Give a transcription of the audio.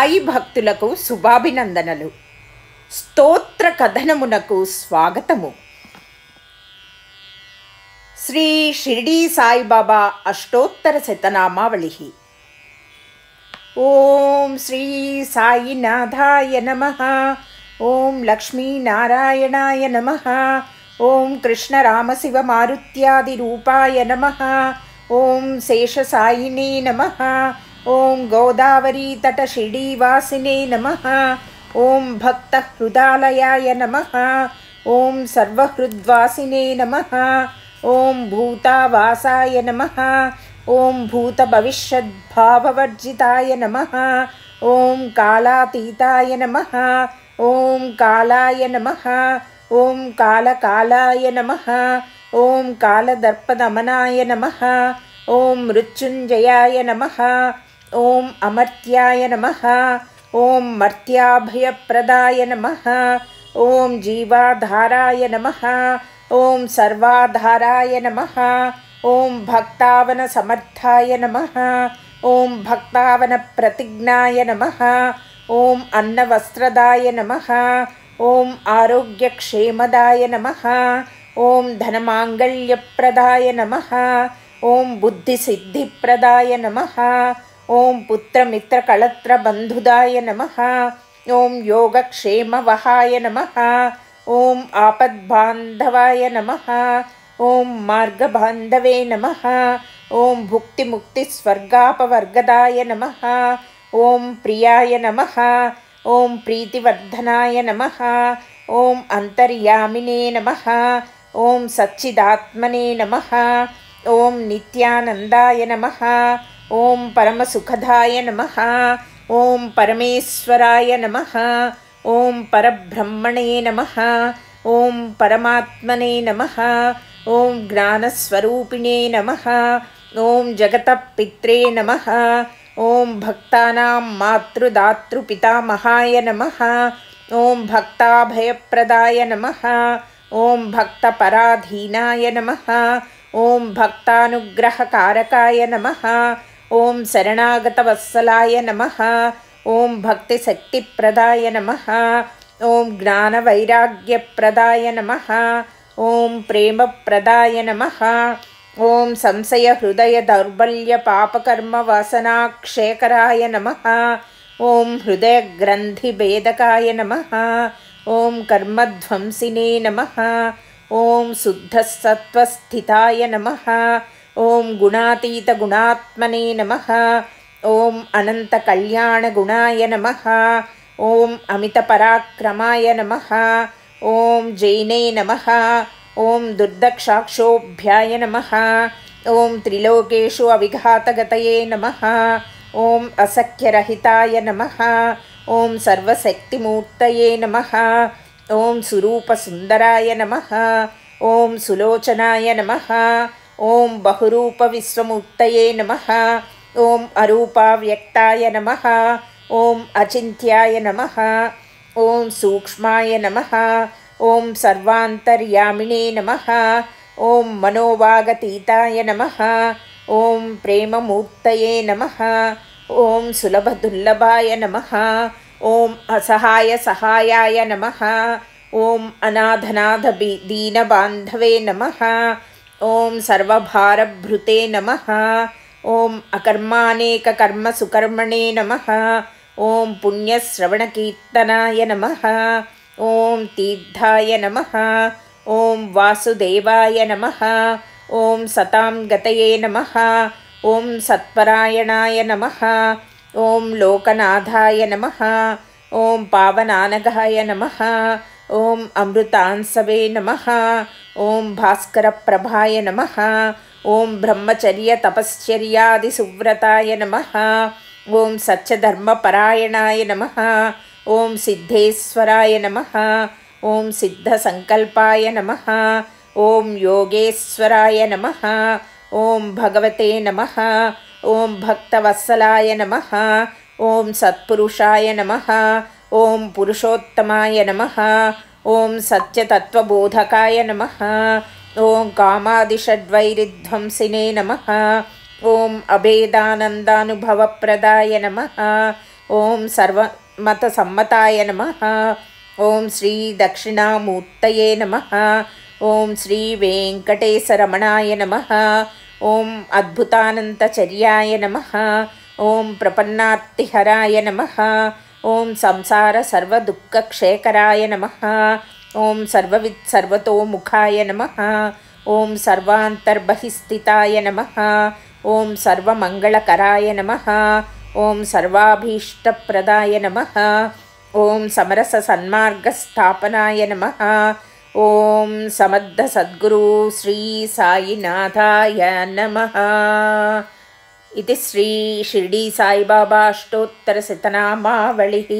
సాయి భక్తులకు శుభాభినందనలు. స్తోత్ర కథనమునకు స్వాగతము. శ్రీ షిరిడీ సాయిబాబా అష్టోత్తర శతనామావళి. ఓం శ్రీ సాయినాథాయ నమః. ఓం లక్ష్మీనారాయణాయ నమః. ఓం కృష్ణ రామ శివ మారుత్యాది రూపాయ నమః. ఓం శేషసాయినే నమః. ఓం గోదావరీ తట షిరిడీవాసినే నమః. ఓం భక్త హృదాలయాయ నమః. ఓం సర్వహృద్వాసినే నమః. ఓం భూతావాసాయ నమః. ఓం భూత భవిష్యద్భావవర్జితాయ నమః. ఓం కాలాతీతాయ నమః. ఓం కాలాయ నమః. ఓం కాలకాలాయ నమః. ఓం కాలదర్పదమనాయ నమః. ఓం మృత్యుంజయాయ నమః. ఓం అమర్త్యాయ నమః. ఓం మర్త్యాభయప్రదాయ నమః. ఓం జీవాధారాయ నమః. ఓం సర్వాధారాయ నమః. ఓం భక్తావన సమర్థాయ నమః. ఓం భక్తావన ప్రతిజ్ఞాయ నమః. ఓం అన్నవస్త్రదాయ నమః. ఓం ఆరోగ్యక్షేమదాయ నమః. ఓం ధనమాంగళ్యప్రదాయ నమః. ఓం బుద్ధిసిద్ధిప్రదాయ నమః. ఓం పుత్రమిత్రకళత్రబంధుదాయ నమః. ఓం యోగక్షేమవహాయ నమః. ఓం ఆపద్బాంధవాయ నమః. ఓం మార్గబాంధవే నమః. ఓం భుక్తిముక్తిస్వర్గాపవర్గదాయ నమః. ఓం ప్రియాయ నమః. ఓం ప్రీతివర్ధనాయ నమః. ఓం అంతర్యామినే నమః. ఓం సచ్చిదాత్మనే నమః. ఓం నిత్యానందాయ నమః. ఓం పరమసుఖదాయ నమః. ఓం పరమేశ్వరాయ నమః. ఓం పరబ్రహ్మణే నమః. ఓం పరమాత్మనే నమః. ఓం జ్ఞానస్వరూపిణే నమః. ఓం జగతపిత్రే నమః. ఓం భక్తానాం మాతృదాతృపితామహాయ నమః. ఓం భక్తాభయప్రదాయ నమః. ఓం భక్తపరాధీనాయ నమః. ఓం భక్తానుగ్రహకారకాయ నమః. ఓం శరణాగతవత్సలాయ నమః. ఓం భక్తిశక్తిప్రదాయ నమః. ఓం జ్ఞానవైరాగ్యప్రదాయ నమః. ఓం ప్రేమప్రదాయ నమః. ఓం సంశయహృదయ దౌర్బల్య పాపకర్మవాసనాక్షయకరాయ నమః. ఓం హృదయగ్రంథిభేదకాయ నమః. ఓం కర్మధ్వంసినే నమః. ఓం శుద్ధసత్వస్థితాయ నమః. ఓం గుణాతీతగుణాత్మనే నమః. ఓం అనంతకళ్యాణగుణాయ నమః. ఓం అమితపరాక్రమాయ నమః. ఓం జైనే నమః. ఓం దుర్దక్షాక్షోభ్యాయ నమః. ఓం త్రిలోకేషు అవిఘాతగతయే నమః. ఓం అసఖ్యరహితాయ నమః. ఓం సర్వశక్తిమూర్తయే నమః. ఓం సురూపసుందరాయ నమః. ఓం సులోచనాయ నమః. ఓం బహురూపవిశ్వమూర్తయే నమః. ఓం అరూపావ్యక్తాయ నమః. ఓం అచింత్యాయ నమః. ఓం సూక్ష్మాయ నమః. ఓం సర్వాంతర్యామినే నమః. ఓం మనోవాగతీతాయ నమః. ఓం ప్రేమమూర్తయే నమః. ఓం సులభదుర్లభాయ నమః. ఓం అసహాయ సహాయాయ నమః. ఓం అనాథనాథ దీనబాంధవే నమః. ఓం సర్వభారభృతే నమః. ఓం అకర్మానేక కర్మ సుకర్మణే నమః. ఓం పుణ్యశ్రవణకీర్తనాయ నమః. ఓం తీర్థాయ నమః. ఓం వాసుదేవాయ నమః. ఓం సతాం గతయే నమః. ఓం సత్పరాయణాయ నమః. ఓం లోకనాథాయ నమః. ఓం పావనానగాయ నమః. ఓం అమృతాంసవే నమః. ఓం భాస్కరప్రభాయ నమః. ఓం బ్రహ్మచర్య తపశ్చర్యాది సువ్రతాయ నమః. ఓం సత్యధర్మపరాయణాయ నమః. ఓం సిద్ధేశ్వరాయ నమః. ఓం సిద్ధసంకల్పాయ నమః. ఓం యోగేశ్వరాయ నమః. ఓం భగవతే నమః. ఓం భక్తవత్సలాయ నమః. ఓం సత్పురుషాయ నమః. ఓం పురుషోత్తమాయ నమః. ఓం సత్యతత్వబోధకాయ నమః. ఓం కామాదిషడ్వైరిధ్వంసినే నమః. ఓం అభేదానందానుభవప్రదాయ నమః. ॐ सर्वमतसम्मताय नमः। ॐ श्रीदक्षिणामूर्तये नमः। ॐ श्रीवेङ्कटेशरमणाय नमः। ॐ अद्भुतानन्तचर्याय नमः। ॐ प्रपन्नार्तिहराय नमः। ॐ संसारसर्वदुःखक्षेकराय नमः। ॐ सर्ववित्सर्वतोमुखाय नमः। ॐ सर्वान्तर्बहिस्थिताय नमः। ॐ सर्वमङ्गलकराय नमः। ॐ सर्वाभीष्टप्रदाय नमः। ॐ समरससन्मार्गस्थापनाय नमः। ॐ समर्थसद्गुरु श्री साईनाथाय नमः। इति श्री शिर्डी साईबाबा अष्टोत्तरशतनामावलिः